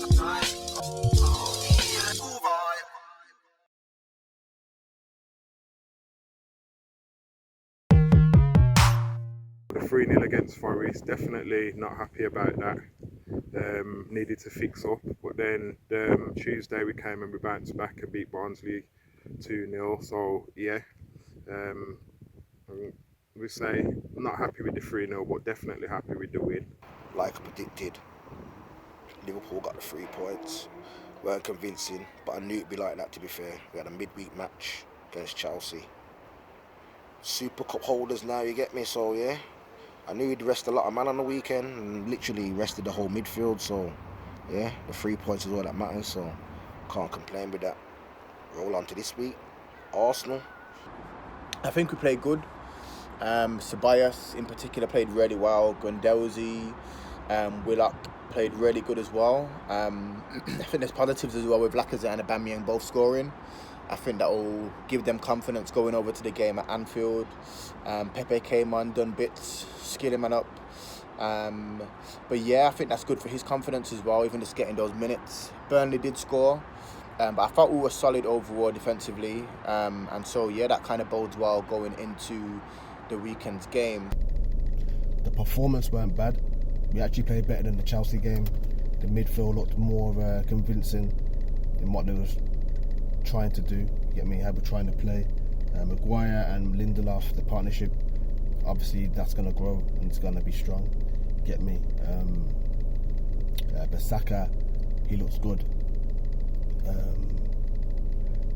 The 3-0 against Forest, definitely not happy about that. Needed to fix up, but then Tuesday we came and we bounced back and beat Barnsley 2-0. So yeah, we say not happy with the 3-0, but definitely happy with the win. Like I predicted, Liverpool got the 3 points. Weren't convincing, but I knew it'd be like that, to be fair. We had a midweek match against Chelsea. Super Cup holders now, you get me? So yeah, I knew he'd rest a lot of man on the weekend and literally rested the whole midfield. So yeah, the 3 points is all that matters, so can't complain with that. Roll on to this week. Arsenal. I think we played good. Ceballos in particular played really well. Guendouzi, Willock played really good as well. I think there's positives as well with Lacazette and Aubameyang both scoring. I think that will give them confidence going over to the game at Anfield. Pepe came on, done bits, skilled him up. But yeah, I think that's good for his confidence as well, even just getting those minutes. Burnley did score, but I thought we were solid overall defensively. And so yeah, that kind of bodes well going into the weekend's game. The performance weren't bad. We actually played better than the Chelsea game. The midfield looked more convincing in what they was trying to do. You get me? How we're trying to play. Maguire and Lindelof, the partnership, obviously that's going to grow and it's going to be strong. You get me? But Saka, he looks good.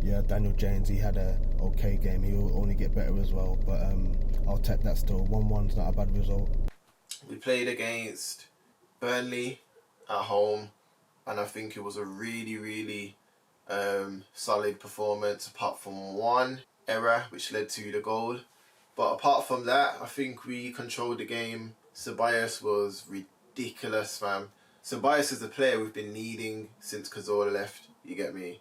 Yeah, Daniel James, he had a okay game. He'll only get better as well. But I'll take that still. 1-1's not a bad result. We played against Burnley at home, and I think it was a really solid performance, apart from one error which led to the goal. But apart from that, I think we controlled the game. Ceballos was ridiculous, fam. Ceballos is a player we've been needing since Cazorla left, you get me?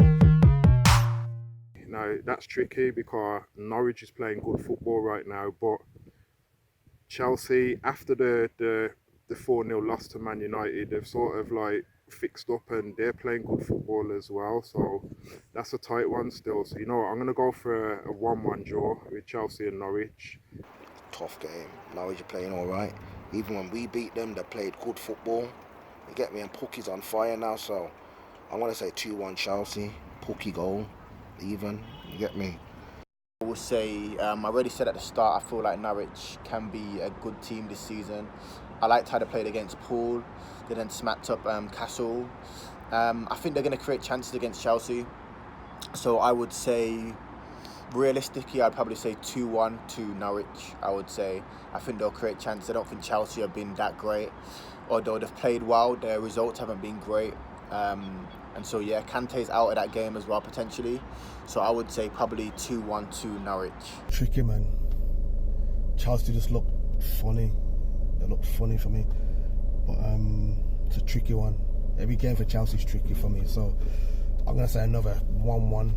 Now that's tricky because Norwich is playing good football right now, but Chelsea, after the 4-0 loss to Man United, they've sort of like fixed up and they're playing good football as well. So that's a tight one still. So you know what, I'm going to go for a 1-1 draw with Chelsea and Norwich. Tough game. Norwich are playing all right. Even when we beat them, they played good football. You get me? And Pookie's on fire now, so I'm going to say 2-1 Chelsea. Pookie goal, even. You get me? I will say, I already said at the start, I feel like Norwich can be a good team this season. I liked how they played against Poole. They then smacked up Castle. I think they're going to create chances against Chelsea. So I would say, realistically, I'd probably say 2-1 to Norwich, I would say. I think they'll create chances. I don't think Chelsea have been that great. Although they've played well, their results haven't been great. And so, yeah, Kante's out of that game as well, potentially. So I would say probably 2-1 to Norwich. Tricky, man. Chelsea just looked funny. They looked funny for me. But it's a tricky one. Every game for Chelsea is tricky for me. So I'm going to say another 1-1.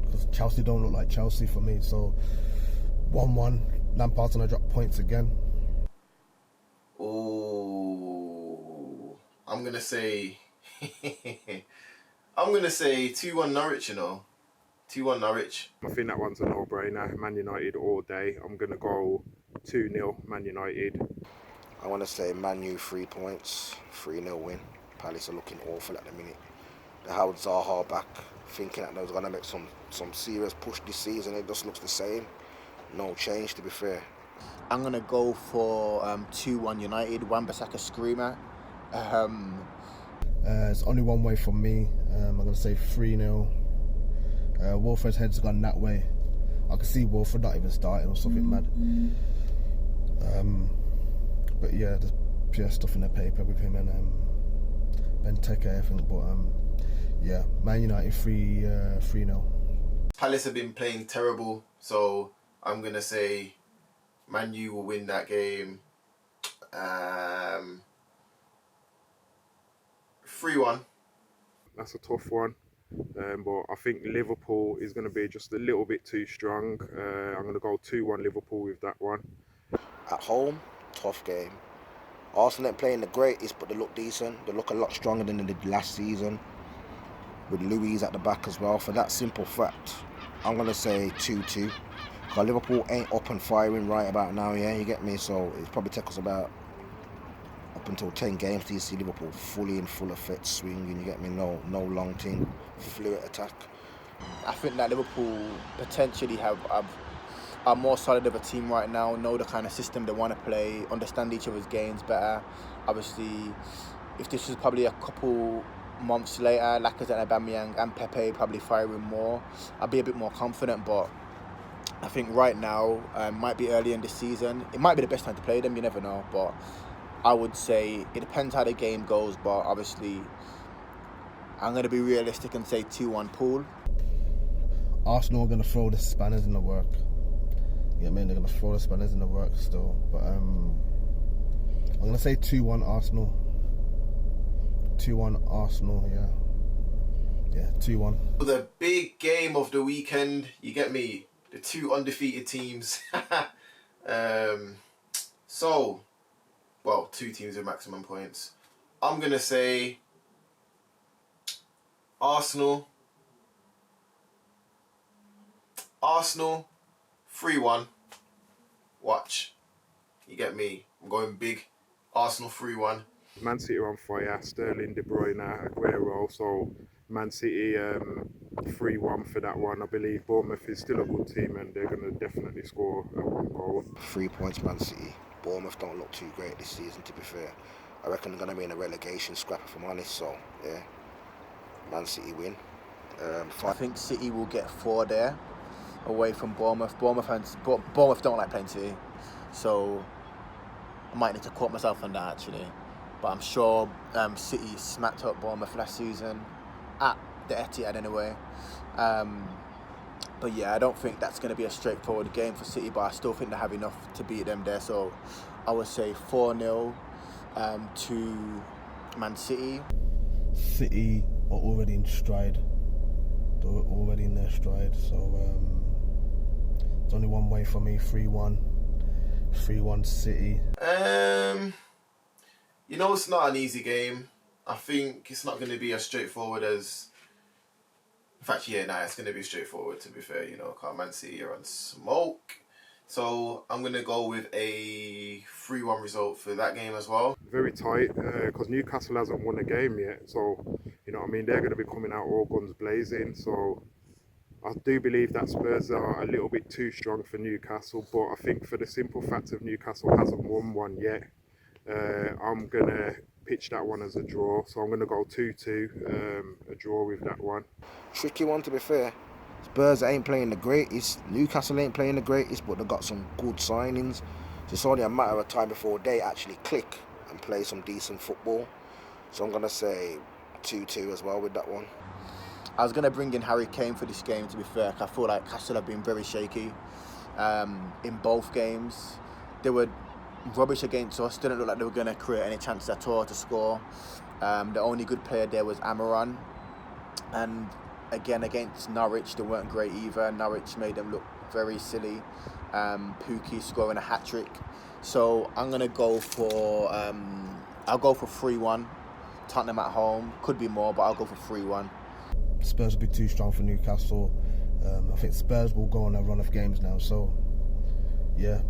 Because Chelsea don't look like Chelsea for me. So 1-1. Lampard's going to drop points again. Oh, I'm going to say... I'm going to say 2-1 Norwich, you know. 2-1 Norwich. I think that one's a no-brainer. Man United all day. I'm going to go 2-0 Man United. I want to say Man U 3 points, 3-0 win. Palace are looking awful at the minute. They held Zaha back, thinking that they was going to make some serious push this season. It just looks the same. No change, to be fair. I'm going to go for 2-1 United, Wan-Bissaka screamer. It's only one way for me. I'm going to say 3-0. Wolford's head's gone that way. I can see Wolford not even starting or something mad. But yeah, there's pure stuff in the paper with him and Benteke, I think. But yeah, Man United 3-0. Palace have been playing terrible, so I'm going to say Man U will win that game 3-1. That's a tough one. But I think Liverpool is going to be just a little bit too strong. I'm going to go 2-1 Liverpool with that one. At home, tough game. Arsenal ain't playing the greatest, but they look decent. They look a lot stronger than they did last season, with Louise at the back as well. For that simple fact, I'm going to say 2-2. Because Liverpool ain't up and firing right about now, yeah, you get me? So it's probably take us about up until 10 games till you see Liverpool fully in full effect swinging, you get me? No long thing, fluid attack. I think that Liverpool potentially are more solid of a team right now, know the kind of system they want to play, understand each other's games better. Obviously, if this was probably a couple months later, Lacazette, Aubameyang and Pepe probably firing more, I'd be a bit more confident, but I think right now, might be early in the season, it might be the best time to play them, you never know, but I would say it depends how the game goes, but obviously I'm going to be realistic and say 2-1 Pool. Arsenal are going to throw the spanners in the work. You know what I mean? They're going to throw the spanners in the work still. But I'm going to say 2-1 Arsenal. 2-1 Arsenal, yeah. Yeah, 2-1. The big game of the weekend, you get me? The two undefeated teams. Well, two teams with maximum points. I'm going to say Arsenal 3-1. Watch. You get me? I'm going big. Arsenal 3-1. Man City are on fire. Sterling, De Bruyne, Aguero. So Man City 3-1 for that one. I believe Bournemouth is still a good team and they're going to definitely score one goal. 3 points Man City. Bournemouth don't look too great this season, to be fair. I reckon they're going to be in a relegation scrap, if I'm honest. So, yeah, Man City win. I think City will get 4 there, away from Bournemouth. Bournemouth don't like playing City, so I might need to quote myself on that actually. But I'm sure City smacked up Bournemouth last season at the Etihad anyway. But yeah, I don't think that's going to be a straightforward game for City, but I still think they have enough to beat them there. So I would say 4-0 to Man City. City are already in stride. They're already in their stride. So it's only one way for me. 3-1. 3-1 City. You know, it's not an easy game. I think it's not going to be as straightforward as... In fact, yeah, it's going to be straightforward, to be fair. You know, Man City are on smoke. So I'm going to go with a 3-1 result for that game as well. Very tight because Newcastle hasn't won a game yet. So, you know what I mean? They're going to be coming out all guns blazing. So I do believe that Spurs are a little bit too strong for Newcastle. But I think for the simple fact of Newcastle hasn't won one yet, I'm going to pitch that one as a draw. So I'm going to go 2-2, a draw with that one. Tricky one, to be fair. Spurs ain't playing the greatest. Newcastle ain't playing the greatest, but they've got some good signings. So it's only a matter of time before they actually click and play some decent football. So I'm going to say 2-2 as well with that one. I was going to bring in Harry Kane for this game, to be fair. I feel like Castle have been very shaky in both games. They were rubbish against us. Didn't look like they were going to create any chances at all to score. The only good player there was Amaran. And again, against Norwich, they weren't great either. Norwich made them look very silly. Pukki scoring a hat-trick. So I'm going to go for... I'll go for 3-1. Tottenham at home. Could be more, but I'll go for 3-1. Spurs will be too strong for Newcastle. I think Spurs will go on a run of games now. So, yeah,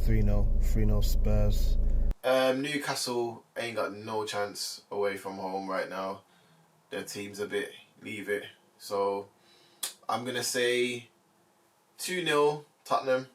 3-0. 3-0 Spurs. Newcastle ain't got no chance away from home right now. Their team's a bit leave it. So I'm going to say 2-0 Tottenham.